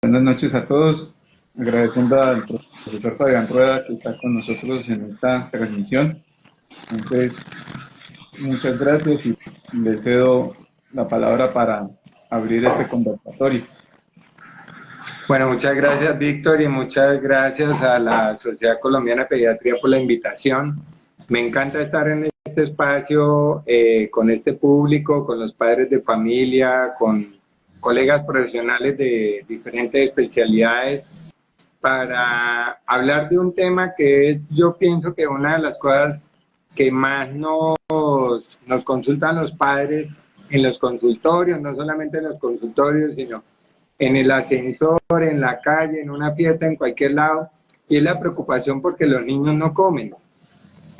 Buenas noches a todos. Agradeciendo al profesor Fabián Rueda que está con nosotros en esta transmisión. Entonces, muchas gracias y le cedo la palabra para abrir este conversatorio. Bueno, muchas gracias, Víctor, y muchas gracias a la Sociedad Colombiana de Pediatría por la invitación. Me encanta estar en este espacio con este público, con los padres de familia, con colegas profesionales de diferentes especialidades, para hablar de un tema que es, yo pienso que una de las cosas que más nos consultan los padres en los consultorios, no solamente en los consultorios, sino en el ascensor, en la calle, en una fiesta, en cualquier lado, y es la preocupación porque los niños no comen.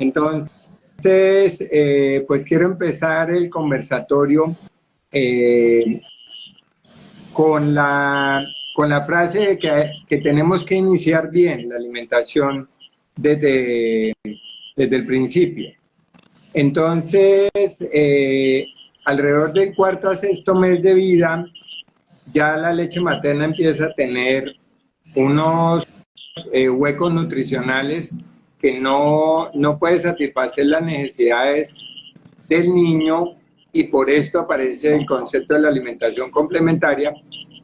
Entonces, pues quiero empezar el conversatorio eh, con la frase de que tenemos que iniciar bien la alimentación desde, desde el principio. Entonces, alrededor del cuarto a sexto mes de vida, ya la leche materna empieza a tener unos huecos nutricionales que no puede satisfacer las necesidades del niño, y por esto aparece el concepto de la alimentación complementaria,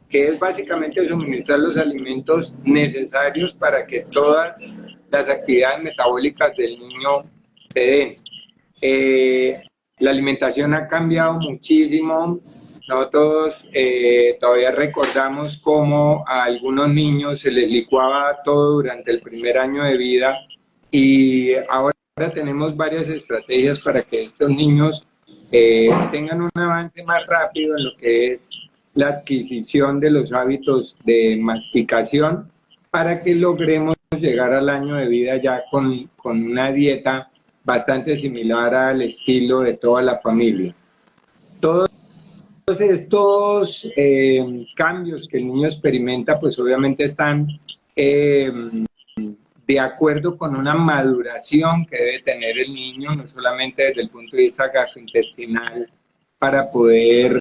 que es básicamente suministrar los alimentos necesarios para que todas las actividades metabólicas del niño se den. La alimentación ha cambiado muchísimo. Nosotros todavía recordamos cómo a algunos niños se les licuaba todo durante el primer año de vida, y ahora tenemos varias estrategias para que estos niños tengan un avance más rápido en lo que es la adquisición de los hábitos de masticación, para que logremos llegar al año de vida ya con una dieta bastante similar al estilo de toda la familia. Todos estos cambios que el niño experimenta, pues obviamente están eh, de acuerdo con una maduración que debe tener el niño, no solamente desde el punto de vista gastrointestinal, para poder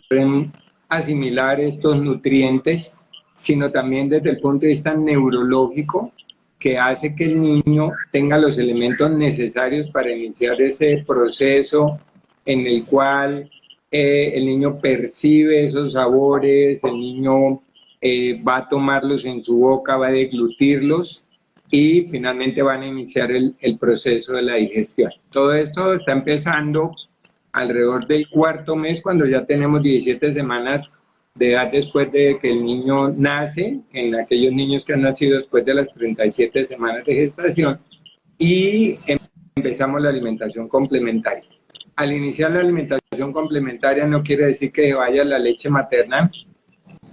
asimilar estos nutrientes, sino también desde el punto de vista neurológico, que hace que el niño tenga los elementos necesarios para iniciar ese proceso en el cual el niño percibe esos sabores, el niño va a tomarlos en su boca, va a deglutirlos, y finalmente van a iniciar el proceso de la digestión. Todo esto está empezando alrededor del cuarto mes, cuando ya tenemos 17 semanas de edad después de que el niño nace, en aquellos niños que han nacido después de las 37 semanas de gestación, y empezamos la alimentación complementaria. Al iniciar la alimentación complementaria no quiere decir que vaya la leche materna,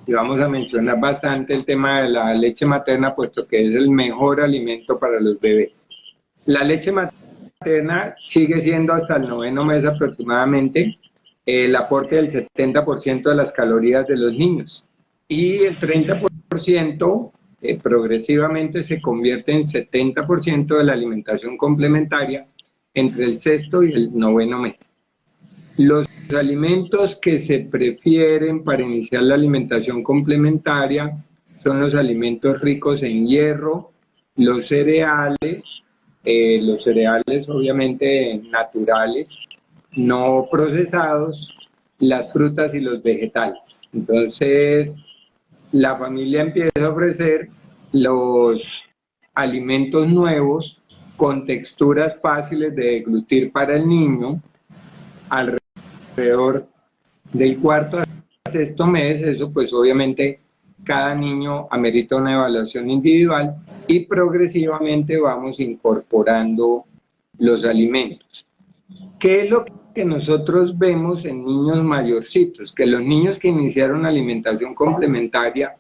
y vamos a mencionar bastante el tema de la leche materna, puesto que es el mejor alimento para los bebés. La leche materna sigue siendo hasta el noveno mes aproximadamente el aporte del 70% de las calorías de los niños, y el 30% progresivamente se convierte en 70% de la alimentación complementaria entre el sexto y el noveno mes. Los alimentos que se prefieren para iniciar la alimentación complementaria son los alimentos ricos en hierro, los cereales obviamente naturales, no procesados, las frutas y los vegetales. Entonces, la familia empieza a ofrecer los alimentos nuevos con texturas fáciles de deglutir para el niño alrededor del cuarto a sexto mes. Eso pues obviamente cada niño amerita una evaluación individual, y progresivamente vamos incorporando los alimentos. ¿Qué es lo que nosotros vemos en niños mayorcitos? Que los niños que iniciaron alimentación complementaria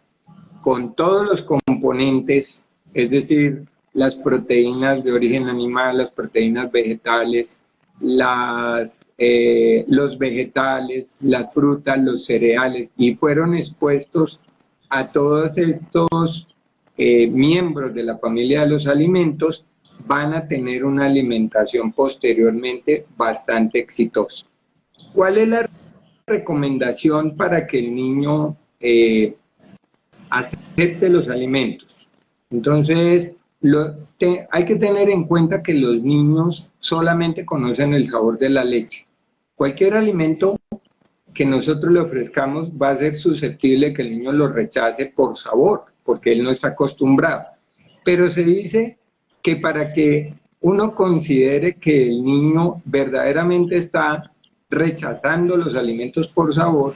con todos los componentes, es decir, las proteínas de origen animal, las proteínas vegetales, los vegetales, las frutas, los cereales, y fueron expuestos a todos estos miembros de la familia de los alimentos, van a tener una alimentación posteriormente bastante exitosa. ¿Cuál es la recomendación para que el niño acepte los alimentos. Entonces, hay que tener en cuenta que los niños solamente conocen el sabor de la leche. Cualquier alimento que nosotros le ofrezcamos va a ser susceptible que el niño lo rechace por sabor, porque él no está acostumbrado. Pero se dice que para que uno considere que el niño verdaderamente está rechazando los alimentos por sabor,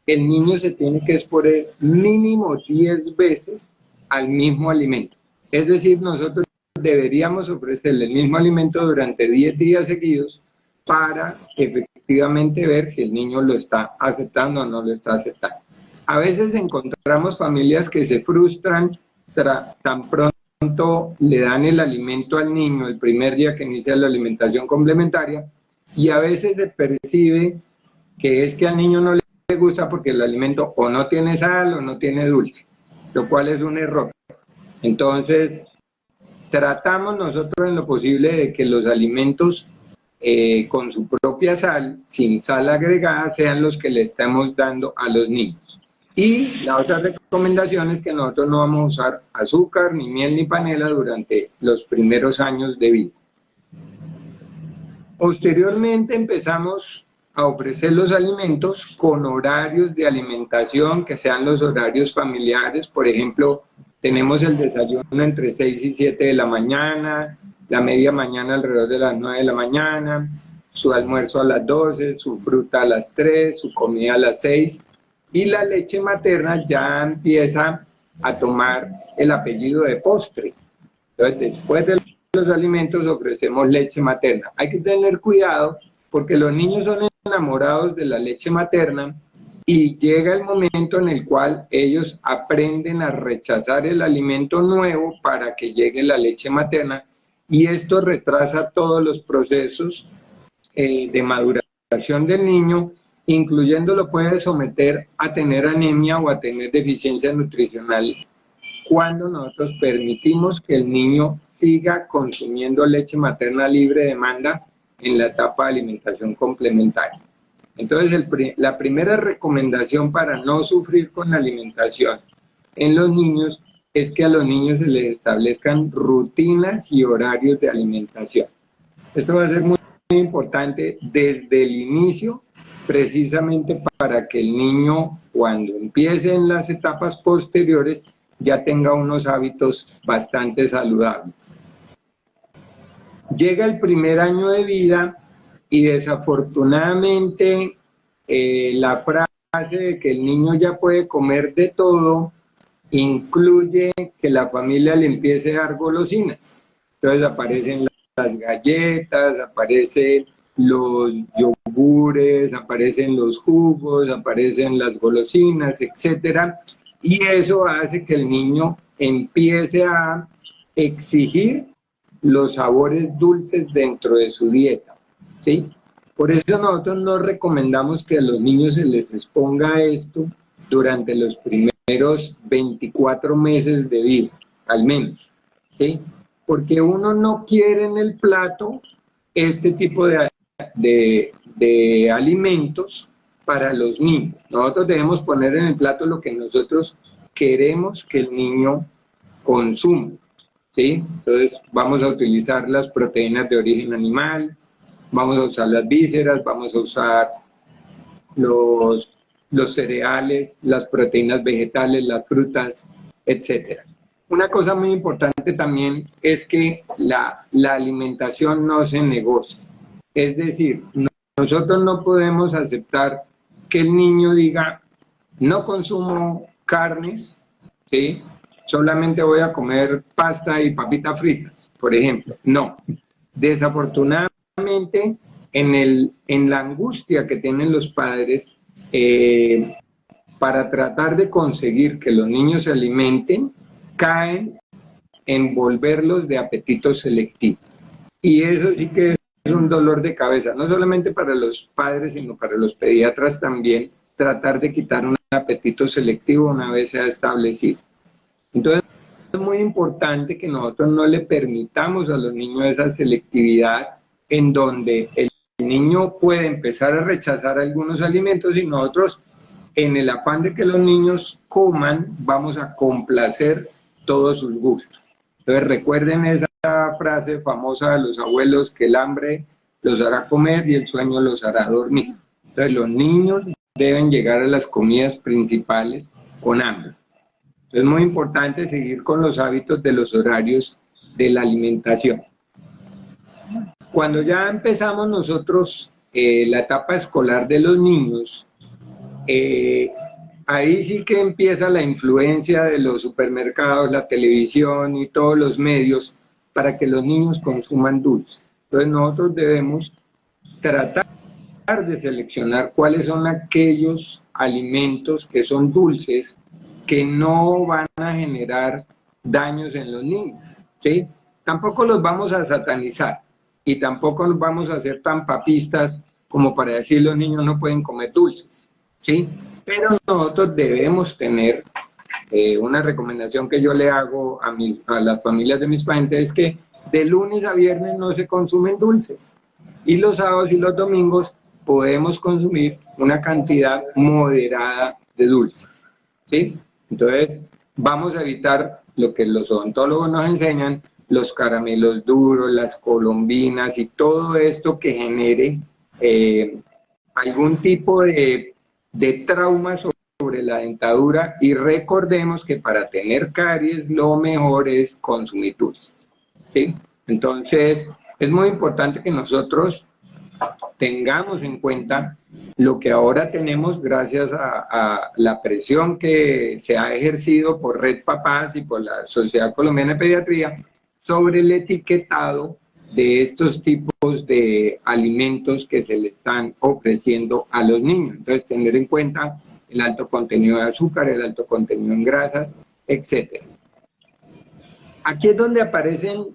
el niño se tiene que exponer mínimo 10 veces al mismo alimento. Es decir, nosotros deberíamos ofrecerle el mismo alimento durante 10 días seguidos para efectivamente ver si el niño lo está aceptando o no lo está aceptando. A veces encontramos familias que se frustran tan pronto le dan el alimento al niño el primer día que inicia la alimentación complementaria, y a veces se percibe que es que al niño no le gusta porque el alimento o no tiene sal o no tiene dulce, lo cual es un error. Entonces, tratamos nosotros en lo posible de que los alimentos con su propia sal, sin sal agregada, sean los que le estamos dando a los niños. Y la otra recomendación es que nosotros no vamos a usar azúcar, ni miel, ni panela durante los primeros años de vida. Posteriormente empezamos a ofrecer los alimentos con horarios de alimentación que sean los horarios familiares. Por ejemplo, tenemos el desayuno entre 6 y 7 de la mañana, la media mañana alrededor de las 9 de la mañana, su almuerzo a las 12, su fruta a las 3, su comida a las 6, y la leche materna ya empieza a tomar el apellido de postre. Entonces, después de los alimentos ofrecemos leche materna. Hay que tener cuidado porque los niños son enamorados de la leche materna y llega el momento en el cual ellos aprenden a rechazar el alimento nuevo para que llegue la leche materna, y esto retrasa todos los procesos de maduración del niño, incluyendo lo puede someter a tener anemia o a tener deficiencias nutricionales cuando nosotros permitimos que el niño siga consumiendo leche materna libre de demanda en la etapa de alimentación complementaria. Entonces, la primera recomendación para no sufrir con la alimentación en los niños es que a los niños se les establezcan rutinas y horarios de alimentación. Esto va a ser muy importante desde el inicio, precisamente para que el niño, cuando empiece en las etapas posteriores, ya tenga unos hábitos bastante saludables. Llega el primer año de vida y desafortunadamente la frase de que el niño ya puede comer de todo incluye que la familia le empiece a dar golosinas. Entonces aparecen las galletas, aparecen los yogures, aparecen los jugos, aparecen las golosinas, etcétera, y eso hace que el niño empiece a exigir los sabores dulces dentro de su dieta, ¿sí? Por eso nosotros no recomendamos que a los niños se les exponga esto durante los primeros 24 meses de vida, al menos, ¿sí? Porque uno no quiere en el plato este tipo de alimentos para los niños. Nosotros debemos poner en el plato lo que nosotros queremos que el niño consuma, ¿sí? Entonces vamos a utilizar las proteínas de origen animal, vamos a usar las vísceras, vamos a usar los cereales, las proteínas vegetales, las frutas, etc. Una cosa muy importante también es que la alimentación no se negocia. Es decir, nosotros no podemos aceptar que el niño diga, no consumo carnes, ¿sí? Solamente voy a comer pasta y papitas fritas, por ejemplo. No. Desafortunadamente, en la angustia que tienen los padres para tratar de conseguir que los niños se alimenten, caen en volverlos de apetito selectivo. Y eso sí que es un dolor de cabeza, no solamente para los padres, sino para los pediatras también, tratar de quitar un apetito selectivo una vez se ha establecido. Entonces, es muy importante que nosotros no le permitamos a los niños esa selectividad en donde el niño puede empezar a rechazar algunos alimentos y nosotros en el afán de que los niños coman, vamos a complacer todos sus gustos. Entonces recuerden esa frase famosa de los abuelos, que el hambre los hará comer y el sueño los hará dormir. Entonces los niños deben llegar a las comidas principales con hambre. Entonces es muy importante seguir con los hábitos de los horarios de la alimentación. Cuando ya empezamos nosotros la etapa escolar de los niños, ahí sí que empieza la influencia de los supermercados, la televisión y todos los medios para que los niños consuman dulces. Entonces nosotros debemos tratar de seleccionar cuáles son aquellos alimentos que son dulces que no van a generar daños en los niños, ¿sí? Tampoco los vamos a satanizar y tampoco nos vamos a hacer tan papistas como para decir los niños no pueden comer dulces, ¿sí? Pero nosotros debemos tener una recomendación que yo le hago a las familias de mis pacientes, es que de lunes a viernes no se consumen dulces y los sábados y los domingos podemos consumir una cantidad moderada de dulces, ¿sí? Entonces vamos a evitar lo que los odontólogos nos enseñan, los caramelos duros, las colombinas y todo esto que genere algún tipo de trauma sobre la dentadura, y recordemos que para tener caries lo mejor es consumir dulces, ¿sí? Entonces es muy importante que nosotros tengamos en cuenta lo que ahora tenemos gracias a la presión que se ha ejercido por Red Papás y por la Sociedad Colombiana de Pediatría sobre el etiquetado de estos tipos de alimentos que se le están ofreciendo a los niños. Entonces, tener en cuenta el alto contenido de azúcar, el alto contenido en grasas, etc. Aquí es donde aparecen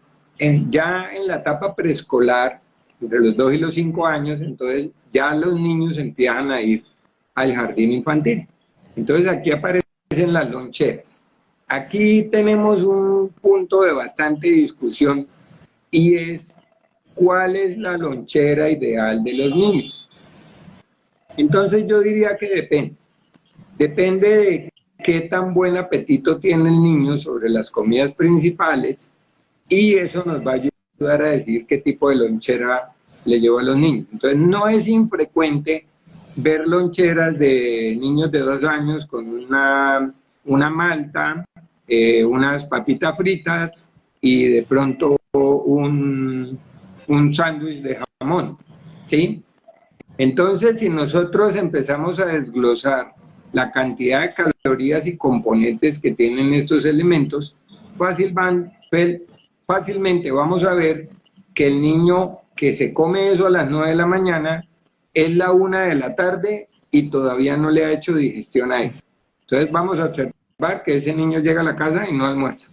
ya en la etapa preescolar, entre los 2 y los 5 años, entonces ya los niños empiezan a ir al jardín infantil. Entonces aquí aparecen las loncheras. Aquí tenemos un punto de bastante discusión y es cuál es la lonchera ideal de los niños. Entonces yo diría que depende. Depende de qué tan buen apetito tiene el niño sobre las comidas principales, y eso nos va a ayudar a decir qué tipo de lonchera le llevo a los niños. Entonces no es infrecuente ver loncheras de niños de 2 años con una malta, unas papitas fritas y de pronto un sándwich de jamón, ¿sí? Entonces, si nosotros empezamos a desglosar la cantidad de calorías y componentes que tienen estos elementos, fácilmente vamos a ver que el niño que se come eso a las 9 de la mañana es la 1 de la tarde y todavía no le ha hecho digestión a él. Entonces vamos a observar que ese niño llega a la casa y no almuerza,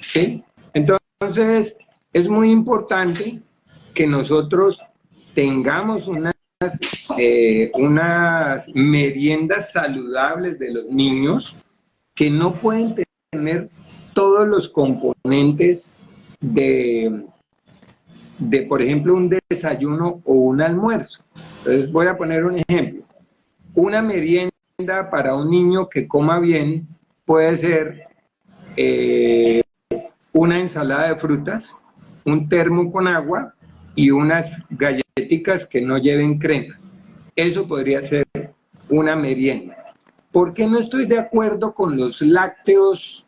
¿sí? Entonces es muy importante que nosotros tengamos unas meriendas saludables de los niños que no pueden tener todos los componentes de por ejemplo, un desayuno o un almuerzo. Entonces voy a poner un ejemplo. Una merienda para un niño que coma bien puede ser una ensalada de frutas, un termo con agua y unas galletitas que no lleven crema. Eso podría ser una merienda. ¿Por qué no estoy de acuerdo con los lácteos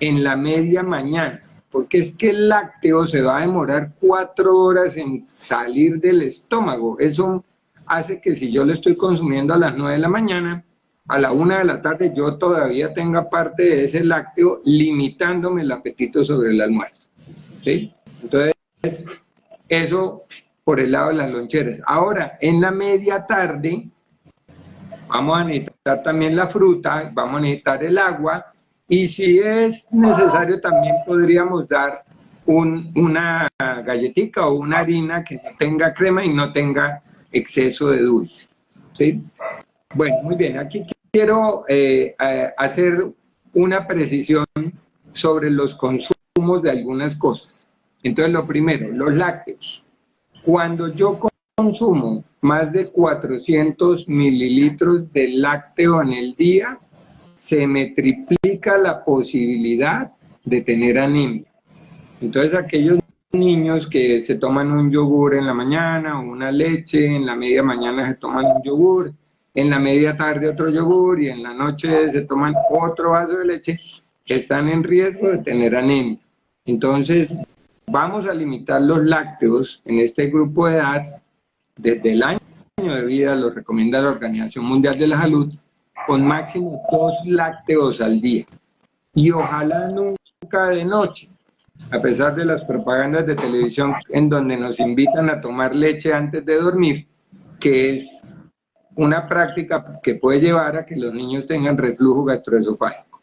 en la media mañana? Porque es que el lácteo se va a demorar 4 horas en salir del estómago. Eso hace que si yo lo estoy consumiendo a las 9 de la mañana, a la 1 de la tarde yo todavía tenga parte de ese lácteo limitándome el apetito sobre el almuerzo, ¿sí? Entonces, eso por el lado de las loncheras. Ahora, en la media tarde, vamos a necesitar también la fruta, vamos a necesitar el agua, y si es necesario también podríamos dar una galletita o una harina que no tenga crema y no tenga exceso de dulce, ¿sí? Bueno, muy bien, aquí quiero hacer una precisión sobre los consumos de algunas cosas. Entonces, lo primero, los lácteos. Cuando yo consumo más de 400 mililitros de lácteo en el día, se me triplica la posibilidad de tener anemia. Entonces, aquellos niños que se toman un yogur en la mañana o una leche, en la media mañana se toman un yogur, en la media tarde otro yogur y en la noche se toman otro vaso de leche, están en riesgo de tener anemia. Entonces, vamos a limitar los lácteos en este grupo de edad desde el año de vida, lo recomienda la Organización Mundial de la Salud, con máximo 2 lácteos al día. Y ojalá nunca de noche, a pesar de las propagandas de televisión en donde nos invitan a tomar leche antes de dormir, que es una práctica que puede llevar a que los niños tengan reflujo gastroesofágico,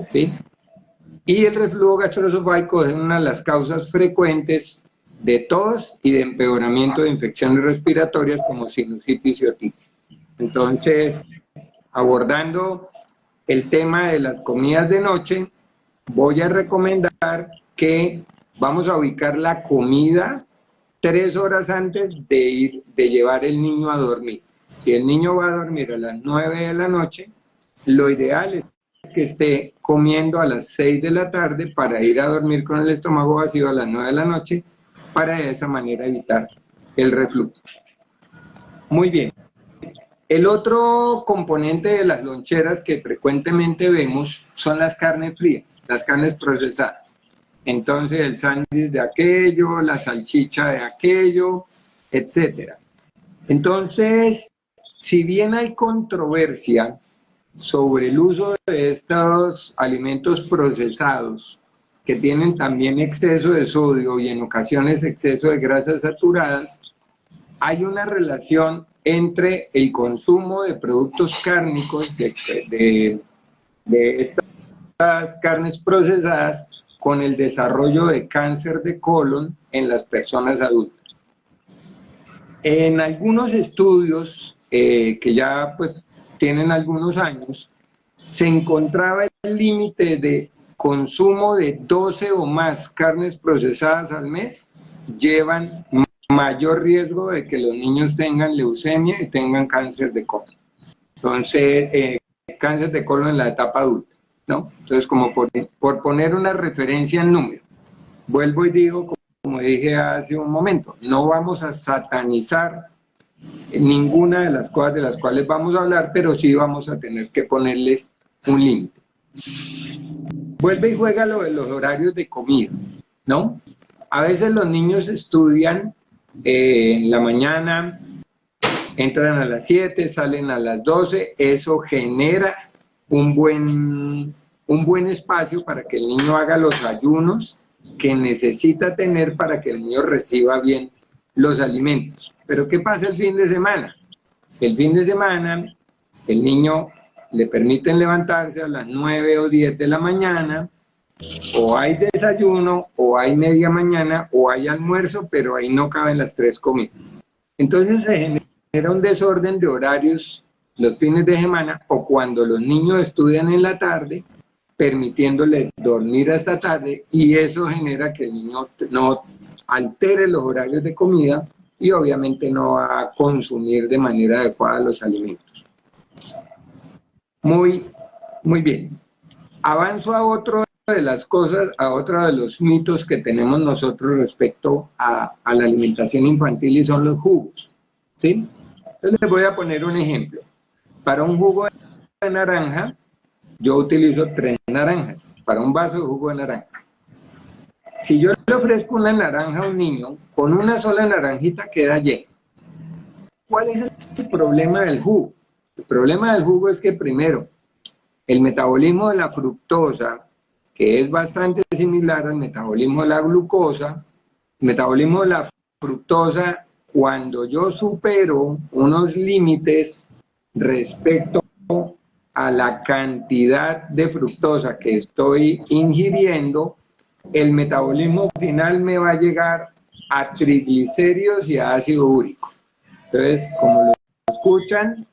¿sí? Y el reflujo gastroesofágico es una de las causas frecuentes de tos y de empeoramiento de infecciones respiratorias como sinusitis y otitis. Entonces, abordando el tema de las comidas de noche, voy a recomendar que vamos a ubicar la comida 3 horas antes de llevar el niño a dormir. Si el niño va a dormir a las 9 de la noche, lo ideal es que esté comiendo a las 6 de la tarde para ir a dormir con el estómago vacío a las 9 de la noche, para de esa manera evitar el reflujo. Muy bien. El otro componente de las loncheras que frecuentemente vemos son las carnes frías, las carnes procesadas. Entonces el sándwich de aquello, la salchicha de aquello, etcétera. Entonces, si bien hay controversia sobre el uso de estos alimentos procesados, que tienen también exceso de sodio y en ocasiones exceso de grasas saturadas, hay una relación entre el consumo de productos cárnicos, de estas carnes procesadas, con el desarrollo de cáncer de colon en las personas adultas. En algunos estudios que ya pues tienen algunos años, se encontraba el límite de consumo de 12 o más carnes procesadas al mes llevan mayor riesgo de que los niños tengan leucemia y tengan cáncer de colon. Entonces, cáncer de colon en la etapa adulta, ¿no? Entonces, como por poner una referencia en número, vuelvo y digo, como dije hace un momento, no vamos a satanizar ninguna de las cosas de las cuales vamos a hablar, pero sí vamos a tener que ponerles un límite. Vuelve y juega lo de los horarios de comidas, ¿no? A veces los niños estudian en la mañana, entran a las 7, salen a las 12, eso genera un buen espacio para que el niño haga los ayunos que necesita tener para que el niño reciba bien los alimentos. Pero ¿qué pasa el fin de semana? El fin de semana el niño le permiten levantarse a las 9 o 10 de la mañana, o hay desayuno, o hay media mañana, o hay almuerzo, pero ahí no caben las 3 comidas. Entonces se genera un desorden de horarios los fines de semana, o cuando los niños estudian en la tarde, permitiéndole dormir hasta tarde, y eso genera que el niño no altere los horarios de comida y obviamente no va a consumir de manera adecuada los alimentos. Muy bien. Avanzo a otro de las cosas, a otro de los mitos que tenemos nosotros respecto a la alimentación infantil, y son los jugos, ¿sí? Entonces les voy a poner un ejemplo. Para un jugo de naranja, yo utilizo 3 naranjas, para un vaso de jugo de naranja. Si yo le ofrezco una naranja a un niño, con una sola naranjita queda lleno. ¿Cuál es el problema del jugo? El problema del jugo es que primero, el metabolismo de la fructosa, que es bastante similar al metabolismo de la glucosa, el metabolismo de la fructosa, cuando yo supero unos límites respecto a la cantidad de fructosa que estoy ingiriendo, el metabolismo final me va a llegar a triglicéridos y a ácido úrico. Entonces, como lo escuchan,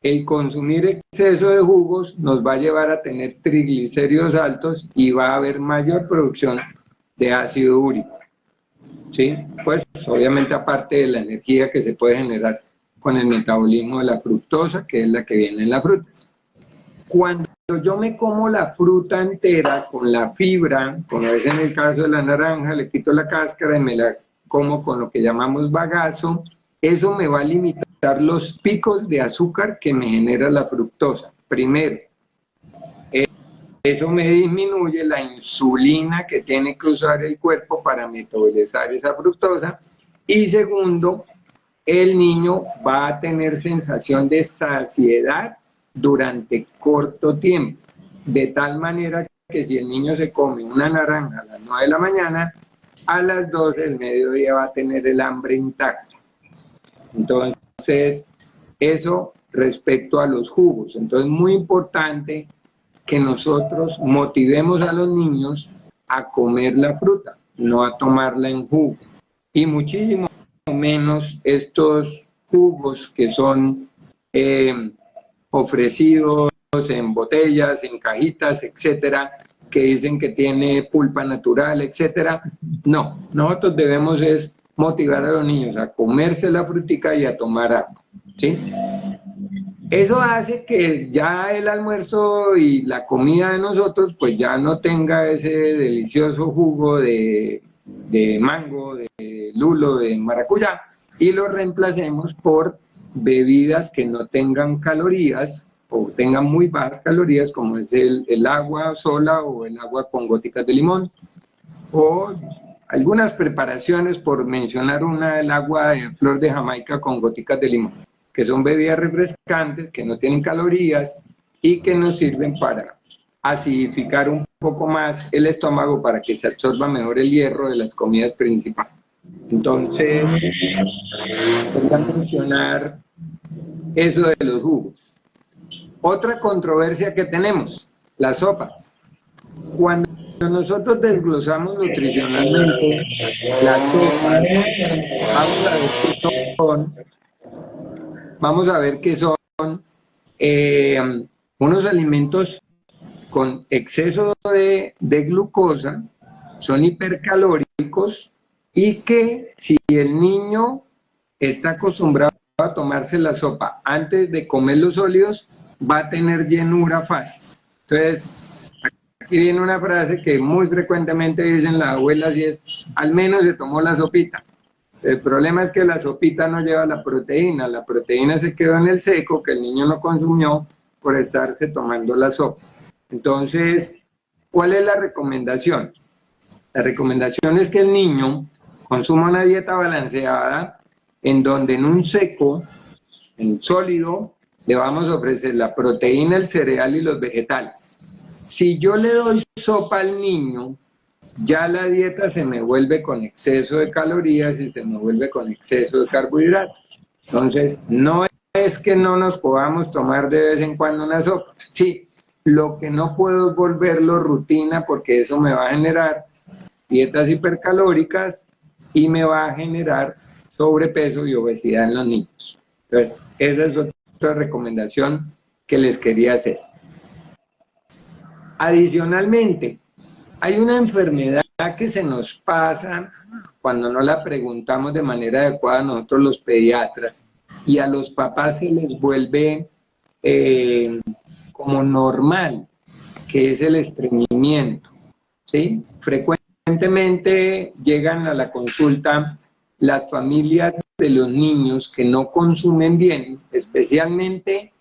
el consumir exceso de jugos nos va a llevar a tener triglicéridos altos y va a haber mayor producción de ácido úrico. ¿sí? Pues obviamente aparte de la energía que se puede generar con el metabolismo de la fructosa, que es la que viene en las frutas. Cuando yo me como la fruta entera con la fibra, como es en el caso de la naranja, le quito la cáscara y me la como con lo que llamamos bagazo, eso me va a limitar los picos de azúcar que me genera la fructosa. Primero, eso me disminuye la insulina que tiene que usar el cuerpo para metabolizar esa fructosa. Y segundo, el niño va a tener sensación de saciedad durante corto tiempo, de tal manera que si el niño se come una naranja a las 9 de la mañana, a las 12 del mediodía va a tener el hambre intacto. Entonces, eso respecto a los jugos. Entonces, muy importante que nosotros motivemos a los niños a comer la fruta, no a tomarla en jugo. Y muchísimo menos estos jugos que son ofrecidos en botellas, en cajitas, etcétera, que dicen que tiene pulpa natural, etcétera. No, nosotros debemos es motivar a los niños a comerse la frutica y a tomar agua, ¿sí? Eso hace que ya el almuerzo y la comida de nosotros pues ya no tenga ese delicioso jugo de mango, de lulo, de maracuyá, y lo reemplacemos por bebidas que no tengan calorías o tengan muy bajas calorías, como es el agua sola o el agua con góticas de limón, o algunas preparaciones, por mencionar una, el agua de flor de Jamaica con góticas de limón, que son bebidas refrescantes, que no tienen calorías y que nos sirven para acidificar un poco más el estómago para que se absorba mejor el hierro de las comidas principales. Entonces, voy a mencionar eso de los jugos. Otra controversia que tenemos, las sopas. Cuando nosotros desglosamos nutricionalmente las sopas, vamos a ver que son unos alimentos con exceso de glucosa, son hipercalóricos y que si el niño está acostumbrado a tomarse la sopa antes de comer los sólidos, va a tener llenura fácil. Entonces, aquí viene una frase que muy frecuentemente dicen las abuelas y es, al menos se tomó la sopita. El problema es que la sopita no lleva la proteína se quedó en el seco que el niño no consumió por estarse tomando la sopa. Entonces, ¿cuál es la recomendación? La recomendación es que el niño consuma una dieta balanceada en donde en un seco, en sólido, le vamos a ofrecer la proteína, el cereal y los vegetales. Si yo le doy sopa al niño, ya la dieta se me vuelve con exceso de calorías y se me vuelve con exceso de carbohidratos. Entonces, no es que no nos podamos tomar de vez en cuando una sopa. Sí, lo que no puedo es volverlo rutina porque eso me va a generar dietas hipercalóricas y me va a generar sobrepeso y obesidad en los niños. Entonces, esa es otra recomendación que les quería hacer. Adicionalmente, hay una enfermedad que se nos pasa cuando no la preguntamos de manera adecuada a nosotros los pediatras y a los papás se les vuelve como normal, que es el estreñimiento, ¿sí? Frecuentemente llegan a la consulta las familias de los niños que no consumen bien, especialmente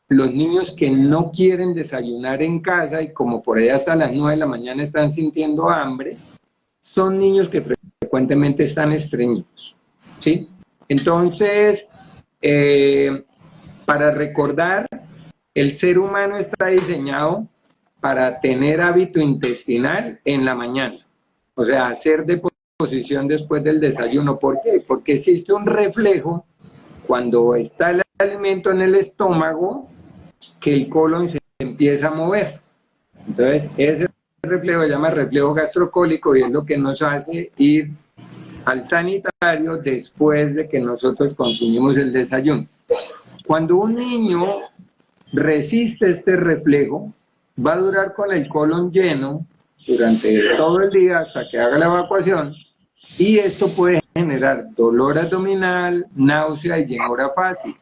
los niños que no quieren desayunar en casa y como por ahí hasta las 9 de la mañana están sintiendo hambre, son niños que frecuentemente están estreñidos, ¿sí? Entonces, para recordar, el ser humano está diseñado para tener hábito intestinal en la mañana, o sea, hacer deposición después del desayuno. ¿Por qué? Porque existe un reflejo cuando está el alimento en el estómago que el colon se empieza a mover. Entonces, ese reflejo se llama reflejo gastrocólico y es lo que nos hace ir al sanitario después de que nosotros consumimos el desayuno. Cuando un niño resiste este reflejo, va a durar con el colon lleno durante todo el día hasta que haga la evacuación Y esto puede generar dolor abdominal, náusea y llenura fácil.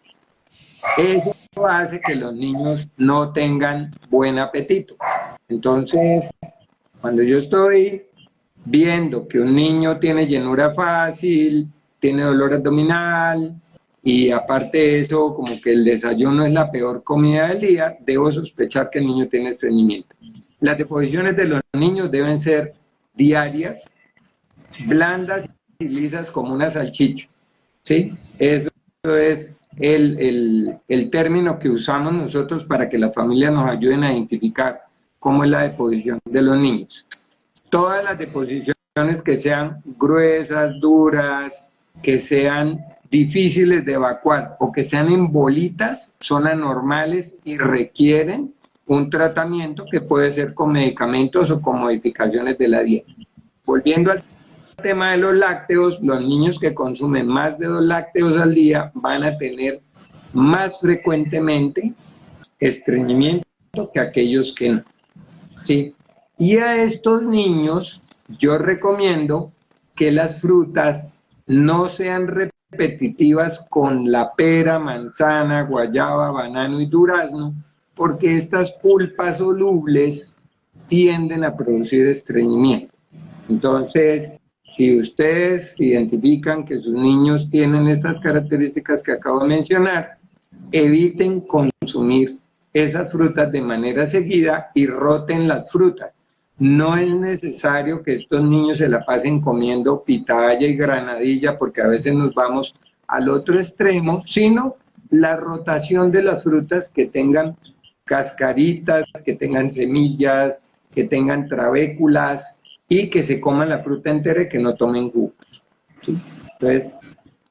Eso hace que los niños no tengan buen apetito. Entonces, cuando yo estoy viendo que un niño tiene llenura fácil, tiene dolor abdominal y aparte de eso, como que el desayuno es la peor comida del día, debo sospechar que el niño tiene estreñimiento. Las deposiciones de los niños deben ser diarias, blandas y lisas como una salchicha, ¿sí? Eso es el término que usamos nosotros para que las familias nos ayuden a identificar cómo es la deposición de los niños. Todas las deposiciones que sean gruesas, duras, que sean difíciles de evacuar o que sean en bolitas son anormales y requieren un tratamiento que puede ser con medicamentos o con modificaciones de la dieta. Volviendo al tema de los lácteos, los niños que consumen más de 2 lácteos al día van a tener más frecuentemente estreñimiento que aquellos que no, ¿sí? Y a estos niños yo recomiendo que las frutas no sean repetitivas con la pera, manzana, guayaba, banano y durazno, porque estas pulpas solubles tienden a producir estreñimiento. Entonces, si ustedes identifican que sus niños tienen estas características que acabo de mencionar, eviten consumir esas frutas de manera seguida y roten las frutas. No es necesario que estos niños se la pasen comiendo pitaya y granadilla, porque a veces nos vamos al otro extremo, sino la rotación de las frutas que tengan cascaritas, que tengan semillas, que tengan trabéculas, y que se coman la fruta entera y que no tomen jugos, ¿sí? Entonces,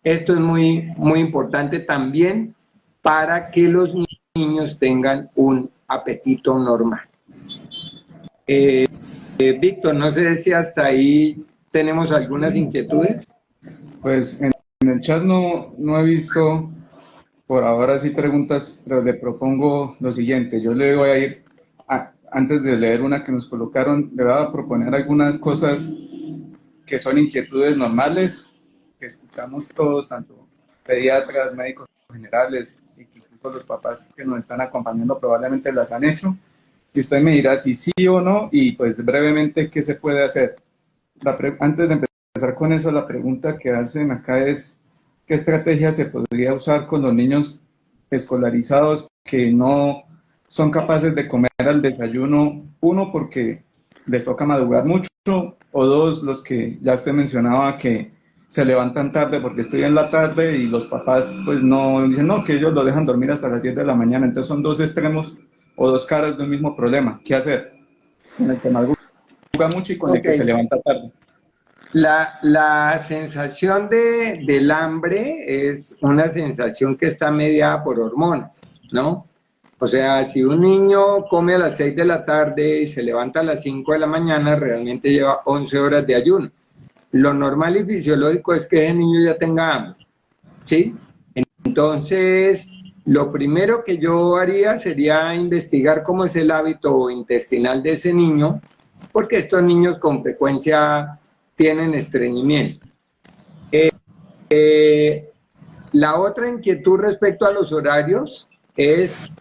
esto es muy importante también para que los niños tengan un apetito normal. Víctor, no sé si hasta ahí tenemos algunas inquietudes. Pues en el chat no he visto por ahora sí preguntas, pero le propongo lo siguiente. Yo le voy a ir, antes de leer una que nos colocaron, le voy a proponer algunas cosas que son inquietudes normales, que escuchamos todos, tanto pediatras, médicos generales, y que incluso los papás que nos están acompañando probablemente las han hecho. Y usted me dirá si sí o no, y pues brevemente, ¿qué se puede hacer? Antes de empezar con eso, la pregunta que hacen acá es, ¿qué estrategia se podría usar con los niños escolarizados que no son capaces de comer al desayuno? Uno, porque les toca madrugar mucho, o dos, los que ya usted mencionaba que se levantan tarde porque estudian la tarde y los papás pues no dicen no, que ellos lo dejan dormir hasta las 10 de la mañana. Entonces son dos extremos o dos caras de un mismo problema. ¿Qué hacer? Con el que madruga mucho y con el que se levanta tarde. La sensación del hambre es una sensación que está mediada por hormonas, ¿no? O sea, si un niño come a las 6 de la tarde y se levanta a las 5 de la mañana, realmente lleva 11 horas de ayuno. Lo normal y fisiológico es que ese niño ya tenga hambre, ¿sí? Entonces, lo primero que yo haría sería investigar cómo es el hábito intestinal de ese niño, porque estos niños con frecuencia tienen estreñimiento. La otra inquietud respecto a los horarios es,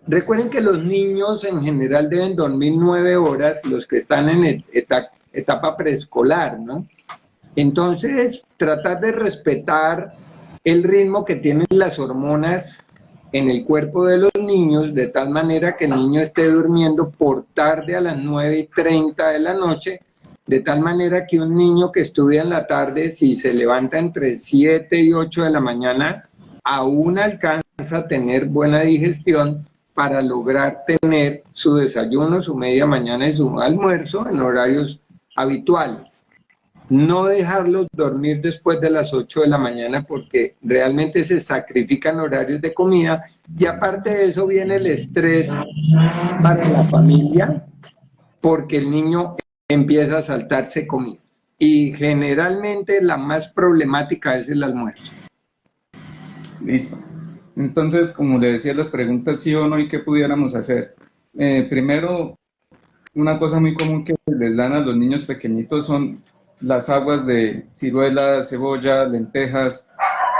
recuerden que los niños en general deben dormir 9 horas, los que están en etapa preescolar, ¿no? Entonces, tratar de respetar el ritmo que tienen las hormonas en el cuerpo de los niños, de tal manera que el niño esté durmiendo por tarde a las 9:30 de la noche, de tal manera que un niño que estudia en la tarde, si se levanta entre 7 y 8 de la mañana, aún alcanza a tener buena digestión para lograr tener su desayuno, su media mañana y su almuerzo en horarios habituales. No dejarlos dormir después de las 8 de la mañana porque realmente se sacrifican horarios de comida y aparte de eso viene el estrés para la familia porque el niño empieza a saltarse comida y generalmente la más problemática es el almuerzo. Listo. Entonces, como le decía, las preguntas sí o no y qué pudiéramos hacer. Primero, una cosa muy común que les dan a los niños pequeñitos son las aguas de ciruela, cebolla, lentejas,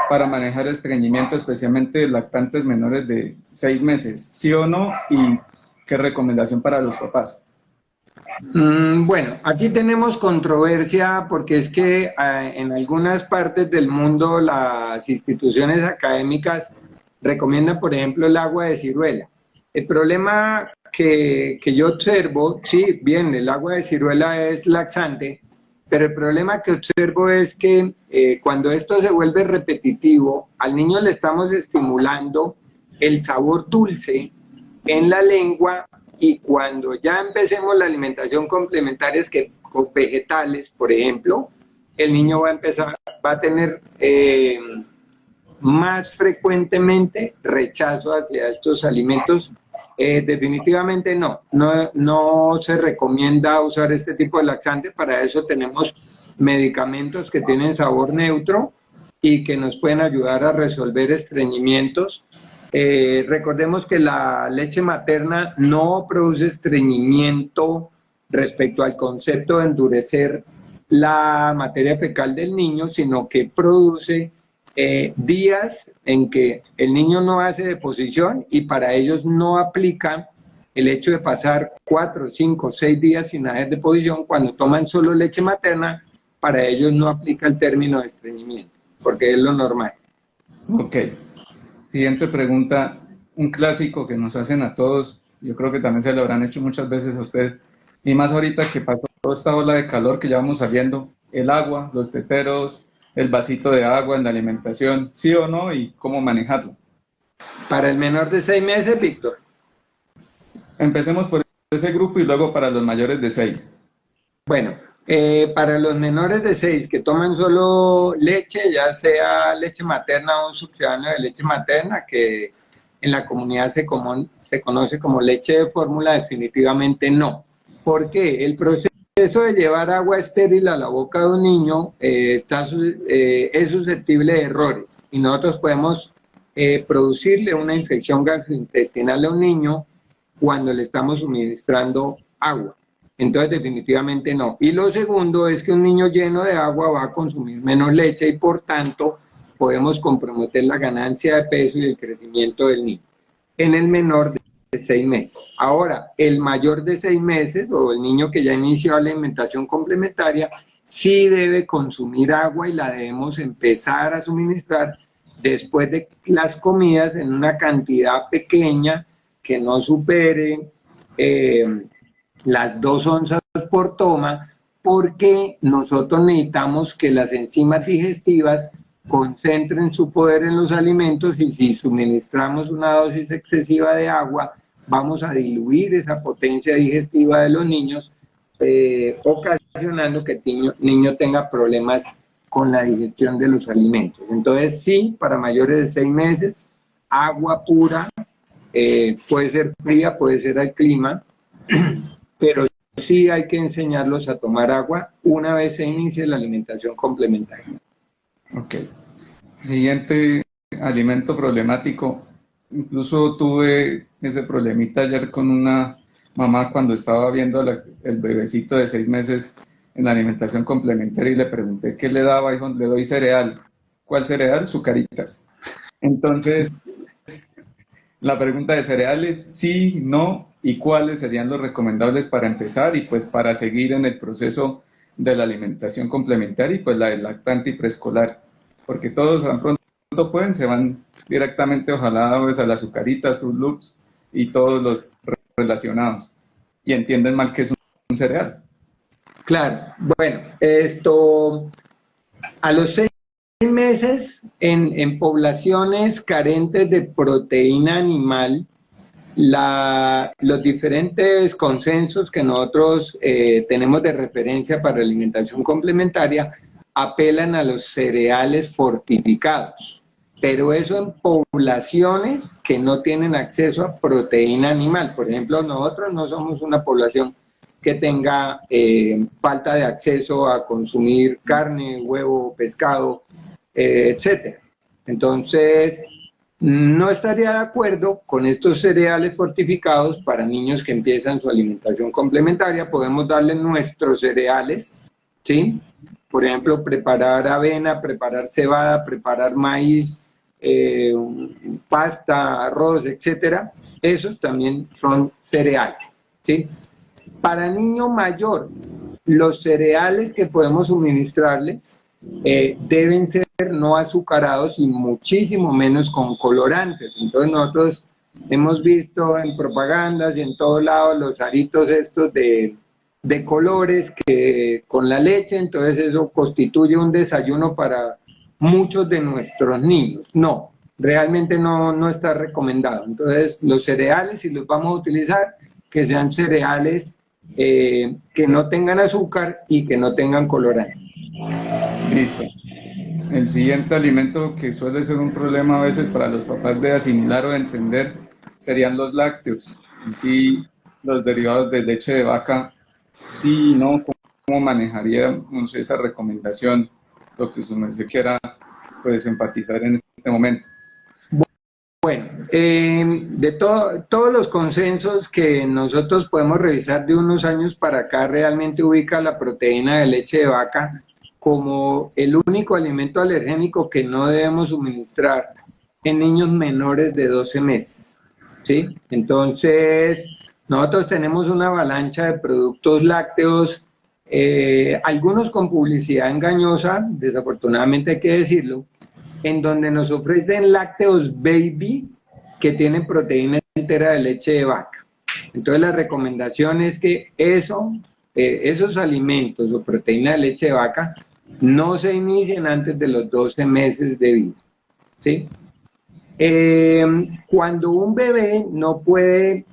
para manejar estreñimiento, especialmente de lactantes menores de 6 meses? ¿Sí o no? ¿Y qué recomendación para los papás? Bueno, aquí tenemos controversia porque es que en algunas partes del mundo las instituciones académicas recomiendan, por ejemplo, el agua de ciruela. El problema que yo observo, sí, bien, el agua de ciruela es laxante, pero el problema que observo es que cuando esto se vuelve repetitivo, al niño le estamos estimulando el sabor dulce en la lengua, y cuando ya empecemos la alimentación complementaria, es que con vegetales, por ejemplo, el niño va a empezar, va a tener más frecuentemente rechazo hacia estos alimentos. Definitivamente no se recomienda usar este tipo de laxante. Para eso tenemos medicamentos que tienen sabor neutro y que nos pueden ayudar a resolver estreñimientos. Recordemos que la leche materna no produce estreñimiento respecto al concepto de endurecer la materia fecal del niño, sino que produce días en que el niño no hace deposición, y para ellos no aplica el hecho de pasar 4, 5, 6 días sin hacer deposición. Cuando toman solo leche materna, para ellos no aplica el término de estreñimiento, porque es lo normal. Ok. Siguiente pregunta, un clásico que nos hacen a todos, yo creo que también se lo habrán hecho muchas veces a usted, y más ahorita que pasó esta ola de calor que ya vamos saliendo, el agua, los teteros, el vasito de agua en la alimentación, ¿sí o no? ¿Y cómo manejarlo? Para el menor de 6 meses, Víctor. Empecemos por ese grupo y luego para los mayores de 6. Bueno, para los menores de 6 que toman solo leche, ya sea leche materna o un sucedáneo de leche materna, que en la comunidad se conoce como leche de fórmula, definitivamente no. ¿Por qué? El proceso de llevar agua estéril a la boca de un niño es susceptible de errores, y nosotros podemos producirle una infección gastrointestinal a un niño cuando le estamos suministrando agua. Entonces, definitivamente no. Y lo segundo es que un niño lleno de agua va a consumir menos leche, y por tanto podemos comprometer la ganancia de peso y el crecimiento del niño en el menor de 6 meses. Ahora, el mayor de 6 meses o el niño que ya inició alimentación complementaria sí debe consumir agua, y la debemos empezar a suministrar después de las comidas en una cantidad pequeña que no supere las 2 onzas por toma, porque nosotros necesitamos que las enzimas digestivas concentren su poder en los alimentos, y si suministramos una dosis excesiva de agua, vamos a diluir esa potencia digestiva de los niños, ocasionando que el niño tenga problemas con la digestión de los alimentos. Entonces, sí, para mayores de 6 meses, agua pura, puede ser fría, puede ser al clima, pero sí hay que enseñarlos a tomar agua una vez se inicie la alimentación complementaria. Ok. Siguiente alimento problemático. Incluso tuve ese problemita ayer con una mamá cuando estaba viendo el bebecito de 6 meses en la alimentación complementaria, y le pregunté qué le daba. Dijo, le doy cereal. ¿Cuál cereal? Sucaritas. Entonces, la pregunta de cereales, sí, no, y cuáles serían los recomendables para empezar y pues para seguir en el proceso de la alimentación complementaria y pues la del lactante y preescolar, porque todos tan pronto pueden, se van directamente ojalá pues, a las azucaritas, Fruit Loops y todos los relacionados, y entienden mal que es un cereal. Claro, bueno, esto a los 6 meses en poblaciones carentes de proteína animal, los diferentes consensos que nosotros tenemos de referencia para alimentación complementaria apelan a los cereales fortificados, pero eso en poblaciones que no tienen acceso a proteína animal. Por ejemplo, nosotros no somos una población que tenga falta de acceso a consumir carne, huevo, pescado, etcétera. Entonces, no estaría de acuerdo con estos cereales fortificados para niños que empiezan su alimentación complementaria. Podemos darle nuestros cereales ¿sí? Por ejemplo, preparar avena, preparar cebada, preparar maíz, eh, pasta, arroz, etcétera. Esos también son cereales, ¿sí? Para niño mayor, los cereales que podemos suministrarles deben ser no azucarados y muchísimo menos con colorantes. Entonces nosotros hemos visto en propagandas y en todos lados los aritos estos de colores que con la leche, entonces eso constituye un desayuno para muchos de nuestros niños. No, realmente no está recomendado. Entonces los cereales, si los vamos a utilizar, que sean cereales que no tengan azúcar y que no tengan colorante. Listo. El siguiente alimento que suele ser un problema a veces para los papás de asimilar o de entender serían los lácteos. En sí, los derivados de leche de vaca, sí y no, ¿cómo manejaríamos esa recomendación? Lo que usted se quiera pues, enfatizar en este momento. Bueno, todos los consensos que nosotros podemos revisar de unos años para acá realmente ubica la proteína de leche de vaca como el único alimento alergénico que no debemos suministrar en niños menores de 12 meses, ¿sí? Entonces, nosotros tenemos una avalancha de productos lácteos, algunos con publicidad engañosa, desafortunadamente hay que decirlo, en donde nos ofrecen lácteos baby que tienen proteína entera de leche de vaca. Entonces la recomendación es que esos alimentos o proteína de leche de vaca no se inicien antes de los 12 meses de vida, ¿sí? Cuando un bebé no puede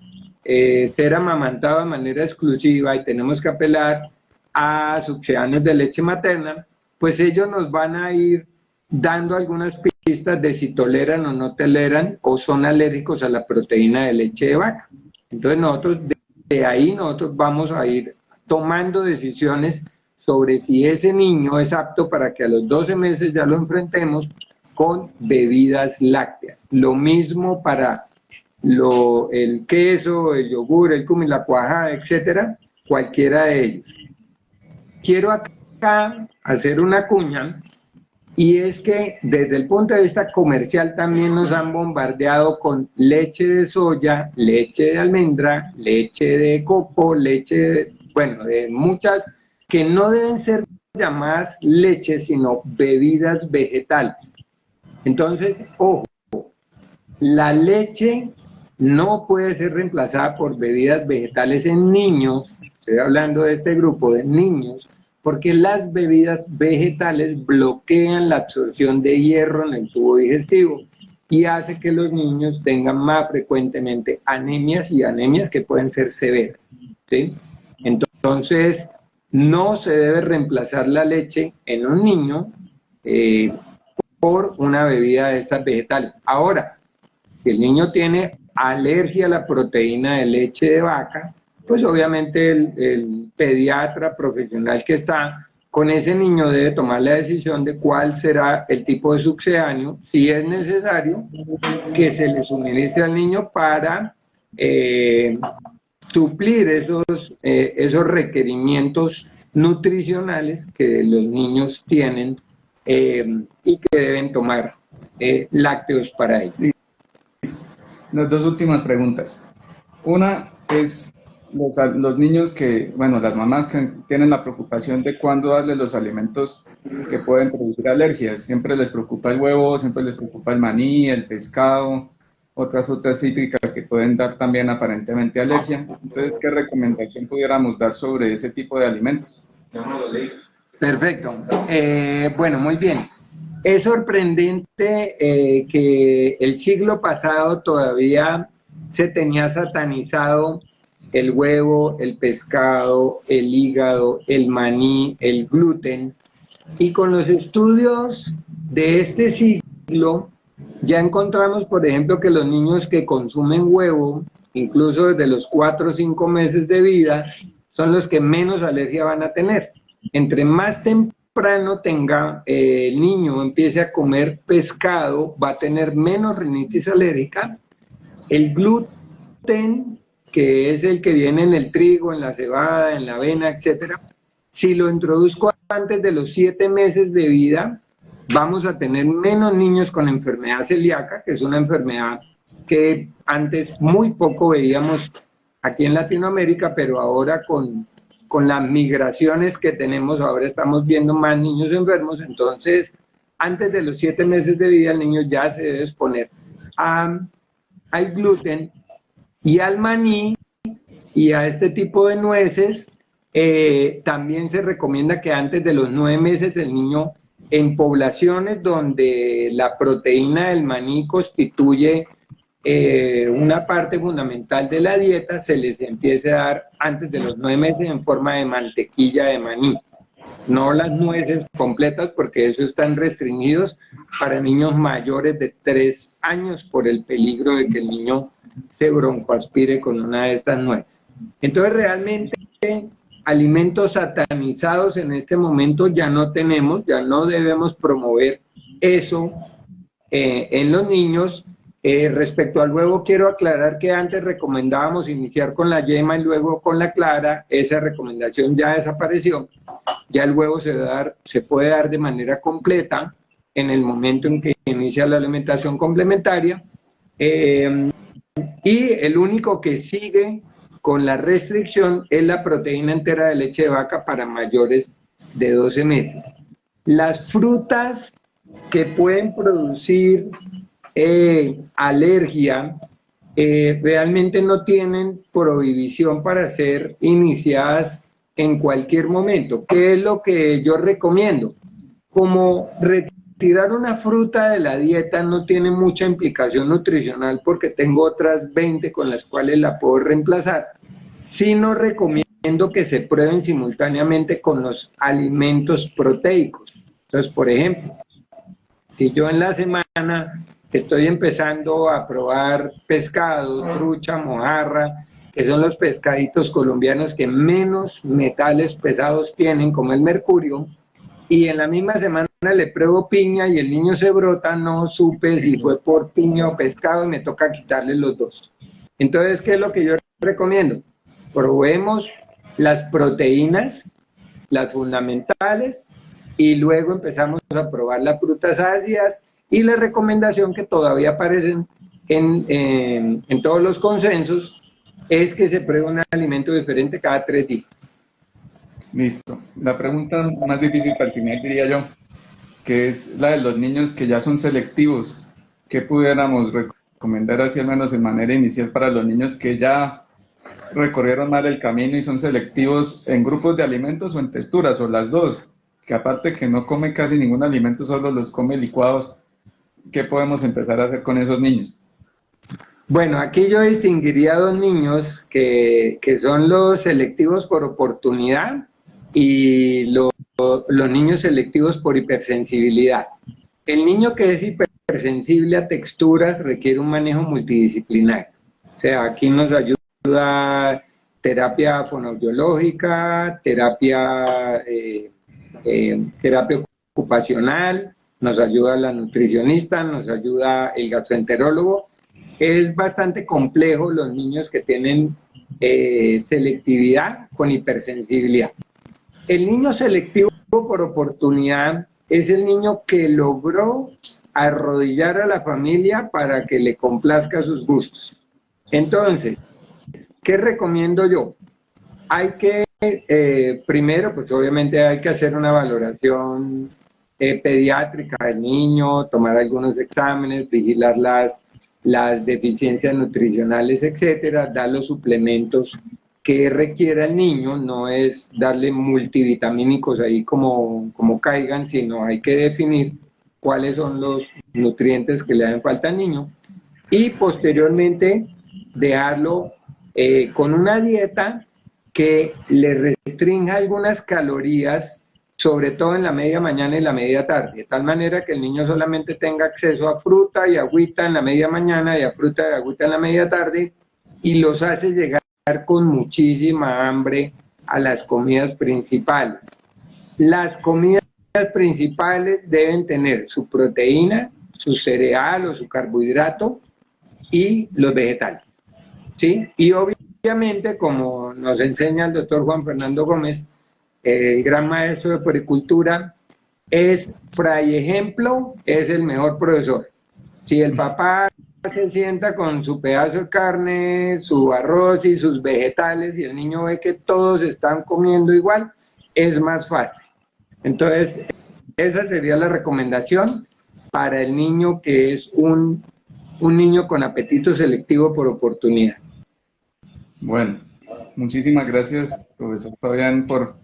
ser amamantado de manera exclusiva y tenemos que apelar a succedáneos de leche materna, pues ellos nos van a ir dando algunas pistas de si toleran o no toleran o son alérgicos a la proteína de leche de vaca. Entonces nosotros de ahí nosotros vamos a ir tomando decisiones sobre si ese niño es apto para que a los 12 meses ya lo enfrentemos con bebidas lácteas. Lo mismo para el queso, el yogur, el cumi, la cuajada, etcétera, cualquiera de ellos. Quiero acá hacer una cuña. Y es que desde el punto de vista comercial también nos han bombardeado con leche de soya, leche de almendra, leche de coco, de muchas que no deben ser llamadas leches, sino bebidas vegetales. Entonces, ojo, la leche no puede ser reemplazada por bebidas vegetales en niños, estoy hablando de este grupo de niños, porque las bebidas vegetales bloquean la absorción de hierro en el tubo digestivo y hace que los niños tengan más frecuentemente anemias y anemias que pueden ser severas, ¿sí? Entonces, no se debe reemplazar la leche en un niño por una bebida de estas vegetales. Ahora, si el niño tiene alergia a la proteína de leche de vaca, pues obviamente el pediatra profesional que está con ese niño debe tomar la decisión de cuál será el tipo de sucedáneo, si es necesario, que se le suministre al niño para suplir esos requerimientos nutricionales que los niños tienen y que deben tomar lácteos para ello. Las dos últimas preguntas. Una es los niños que, bueno, las mamás que tienen la preocupación de cuándo darles los alimentos que pueden producir alergias. Siempre les preocupa el huevo, siempre les preocupa el maní, el pescado, otras frutas cítricas que pueden dar también aparentemente alergia. Entonces, ¿qué recomendación pudiéramos dar sobre ese tipo de alimentos? Perfecto. Bueno, muy bien. Es sorprendente que el siglo pasado todavía se tenía satanizado el huevo, el pescado, el hígado, el maní, el gluten. Y con los estudios de este siglo ya encontramos, por ejemplo, que los niños que consumen huevo, incluso desde los 4 o 5 meses de vida, son los que menos alergia van a tener. Entre más temprano tenga el niño empiece a comer pescado, va a tener menos rinitis alérgica. El gluten, que es el que viene en el trigo, en la cebada, en la avena, etcétera, Si lo introduzco antes de los 7 meses de vida, vamos a tener menos niños con enfermedad celíaca, que es una enfermedad que antes muy poco veíamos aquí en Latinoamérica, pero ahora con las migraciones que tenemos, ahora estamos viendo más niños enfermos. Entonces, antes de los 7 meses de vida, el niño ya se debe exponer al gluten y al maní y a este tipo de nueces. También se recomienda que antes de los 9 meses el niño, en poblaciones donde la proteína del maní constituye una parte fundamental de la dieta, se les empiece a dar antes de los 9 meses en forma de mantequilla de maní. No las nueces completas, porque eso están restringidos para niños mayores de 3 años por el peligro de que el niño se broncoaspire con una de estas nueces. Entonces, realmente, alimentos satanizados en este momento ya no tenemos, ya no debemos promover eso en los niños. Respecto al huevo, quiero aclarar que antes recomendábamos iniciar con la yema y luego con la clara. Esa recomendación ya desapareció. Ya el huevo se puede dar de manera completa en el momento en que inicia la alimentación complementaria. Y el único que sigue con la restricción es la proteína entera de leche de vaca para mayores de 12 meses. Las frutas que pueden producir alergia realmente no tienen prohibición para ser iniciadas en cualquier momento. ¿Qué es lo que yo recomiendo? Como retirar una fruta de la dieta no tiene mucha implicación nutricional porque tengo otras 20 con las cuales la puedo reemplazar, sí no recomiendo que se prueben simultáneamente con los alimentos proteicos. Entonces, por ejemplo, si yo en la semana estoy empezando a probar pescado, trucha, mojarra, que son los pescaditos colombianos que menos metales pesados tienen, como el mercurio, y en la misma semana le pruebo piña y el niño se brota, no supe si fue por piña o pescado y me toca quitarle los dos. Entonces, ¿qué es lo que yo recomiendo? Probemos las proteínas, las fundamentales, y luego empezamos a probar las frutas ácidas. Y la recomendación que todavía aparecen en todos los consensos es que se pruebe un alimento diferente cada 3 días. Listo. La pregunta más difícil para el final, diría yo, que es la de los niños que ya son selectivos. ¿Qué pudiéramos recomendar así al menos en manera inicial para los niños que ya recorrieron mal el camino y son selectivos en grupos de alimentos o en texturas, o las dos? Que aparte que no come casi ningún alimento, solo los come licuados. ¿Qué podemos empezar a hacer con esos niños? Bueno, aquí yo distinguiría 2 niños que son los selectivos por oportunidad y los niños selectivos por hipersensibilidad. El niño que es hipersensible a texturas requiere un manejo multidisciplinario. O sea, aquí nos ayuda terapia fonoaudiológica, terapia ocupacional, nos ayuda la nutricionista, nos ayuda el gastroenterólogo. Es bastante complejo los niños que tienen selectividad con hipersensibilidad. El niño selectivo por oportunidad es el niño que logró arrodillar a la familia para que le complazca sus gustos. Entonces, ¿qué recomiendo yo? Hay que, primero, pues obviamente hay que hacer una valoración pediátrica del niño, tomar algunos exámenes, vigilar las deficiencias nutricionales, etcétera, dar los suplementos que requiera el niño. No es darle multivitamínicos ahí como caigan, sino hay que definir cuáles son los nutrientes que le hacen falta al niño y posteriormente dejarlo con una dieta que le restrinja algunas calorías, sobre todo en la media mañana y la media tarde, de tal manera que el niño solamente tenga acceso a fruta y agüita en la media mañana y a fruta y agüita en la media tarde, y los hace llegar con muchísima hambre a las comidas principales. Las comidas principales deben tener su proteína, su cereal o su carbohidrato y los vegetales, ¿sí? Y obviamente, como nos enseña el doctor Juan Fernando Gómez, el gran maestro de puericultura, es fray ejemplo, es el mejor profesor. Si el papá se sienta con su pedazo de carne, su arroz y sus vegetales y el niño ve que todos están comiendo igual, es más fácil. Entonces, esa sería la recomendación para el niño que es un niño con apetito selectivo por oportunidad. Bueno, muchísimas gracias, profesor Fabián, por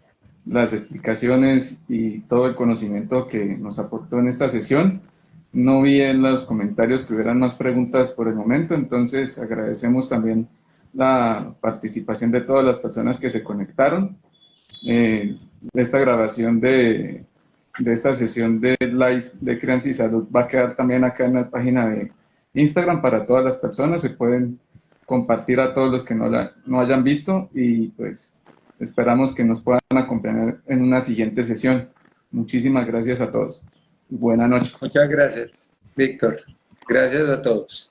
las explicaciones y todo el conocimiento que nos aportó en esta sesión. No vi en los comentarios que hubieran más preguntas por el momento, entonces agradecemos también la participación de todas las personas que se conectaron. Esta grabación de esta sesión de live de Crianza y Salud va a quedar también acá en la página de Instagram para todas las personas. Se pueden compartir a todos los que no hayan visto y pues esperamos que nos puedan acompañar en una siguiente sesión. Muchísimas gracias a todos. Buenas noches. Muchas gracias, Víctor. Gracias a todos.